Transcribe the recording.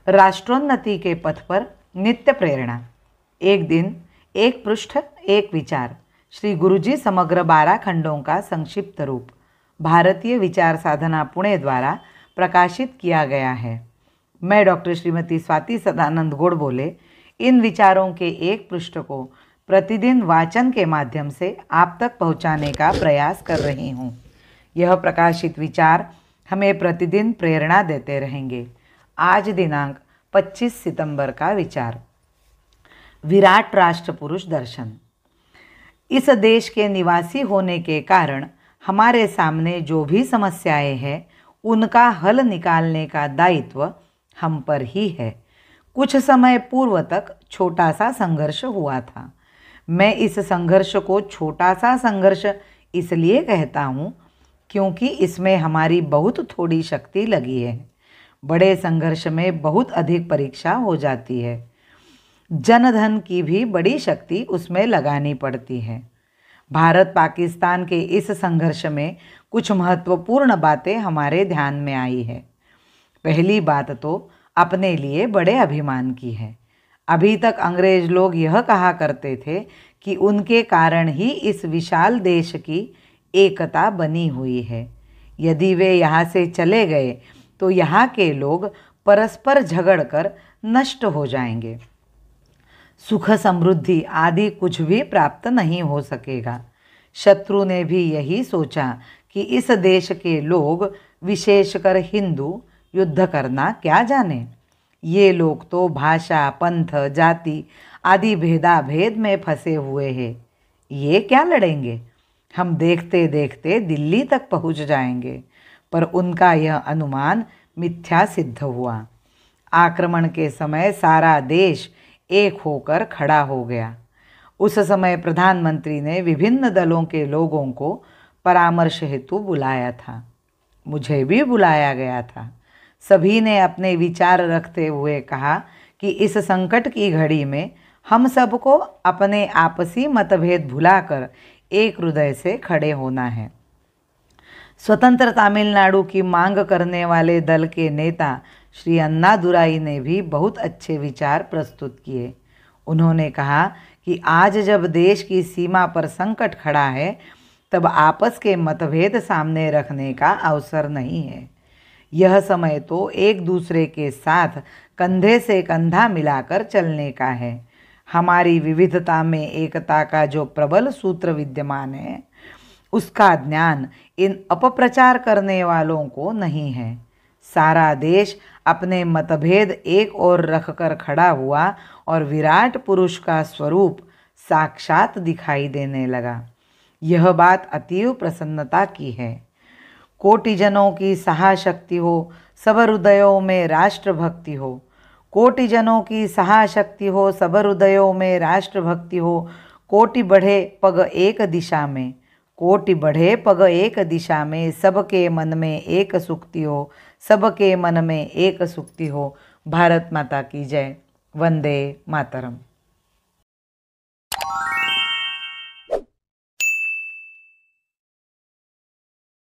राष्ट्रोन्नति के पथ पर नित्य प्रेरणा। एक दिन, एक पृष्ठ, एक विचार। श्री गुरुजी समग्र 12 खंडों का संक्षिप्त रूप भारतीय विचार साधना पुणे द्वारा प्रकाशित किया गया है। मैं डॉक्टर श्रीमती स्वाति सदानंद गोडबोले इन विचारों के एक पृष्ठ को प्रतिदिन वाचन के माध्यम से आप तक पहुंचाने का प्रयास कर रही हूं। यह प्रकाशित विचार हमें प्रतिदिन प्रेरणा देते रहेंगे। आज दिनांक 25 सितंबर का विचार, विराट राष्ट्र पुरुष दर्शन। इस देश के निवासी होने के कारण हमारे सामने जो भी समस्याएं हैं उनका हल निकालने का दायित्व हम पर ही है। कुछ समय पूर्व तक छोटा सा संघर्ष हुआ था। मैं इस संघर्ष को छोटा सा संघर्ष इसलिए कहता हूँ क्योंकि इसमें हमारी बहुत थोड़ी शक्ति लगी है। बड़े संघर्ष में बहुत अधिक परीक्षा हो जाती है। जनधन की भी बड़ी शक्ति उसमें लगानी पड़ती है। भारत पाकिस्तान के इस संघर्ष में कुछ महत्वपूर्ण बातें हमारे ध्यान में आई है। पहली बात तो अपने लिए बड़े अभिमान की है। अभी तक अंग्रेज लोग यह कहा करते थे कि उनके कारण ही इस विशाल देश की एकता बनी हुई है। यदि वे यहाँ से चले गए तो यहाँ के लोग परस्पर झगड़कर नष्ट हो जाएंगे। सुख समृद्धि आदि कुछ भी प्राप्त नहीं हो सकेगा। शत्रु ने भी यही सोचा कि इस देश के लोग, विशेषकर हिंदू, युद्ध करना क्या जाने। ये लोग तो भाषा, पंथ, जाति आदि भेदाभेद में फंसे हुए हैं। ये क्या लड़ेंगे? हम देखते देखते दिल्ली तक पहुंच जाएंगे। पर उनका यह अनुमान मिथ्या सिद्ध हुआ। आक्रमण के समय सारा देश एक होकर खड़ा हो गया। उस समय प्रधानमंत्री ने विभिन्न दलों के लोगों को परामर्श हेतु बुलाया था। मुझे भी बुलाया गया था। सभी ने अपने विचार रखते हुए कहा कि इस संकट की घड़ी में हम सबको अपने आपसी मतभेद भुलाकर एक हृदय से खड़े होना है। स्वतंत्र तमिलनाडु की मांग करने वाले दल के नेता श्री अन्नादुराई ने भी बहुत अच्छे विचार प्रस्तुत किए। उन्होंने कहा कि आज जब देश की सीमा पर संकट खड़ा है तब आपस के मतभेद सामने रखने का अवसर नहीं है। यह समय तो एक दूसरे के साथ कंधे से कंधा मिलाकर चलने का है। हमारी विविधता में एकता का जो प्रबल सूत्र विद्यमान है उसका ज्ञान इन अपप्रचार करने वालों को नहीं है। सारा देश अपने मतभेद एक ओर रखकर खड़ा हुआ और विराट पुरुष का स्वरूप साक्षात दिखाई देने लगा। यह बात अतीव प्रसन्नता की है। कोटि जनों की सहाशक्ति हो, सब हृदयों में राष्ट्रभक्ति हो। कोटि जनों की सहाशक्ति हो, सब हृदयों में राष्ट्रभक्ति हो। कोटि बढ़े पग एक दिशा में, कोटि बढ़े पग एक दिशा में। सबके मन में एक सुक्ति हो, सबके मन में एक सुक्ति हो। भारत माता की जय। वंदे मातरम।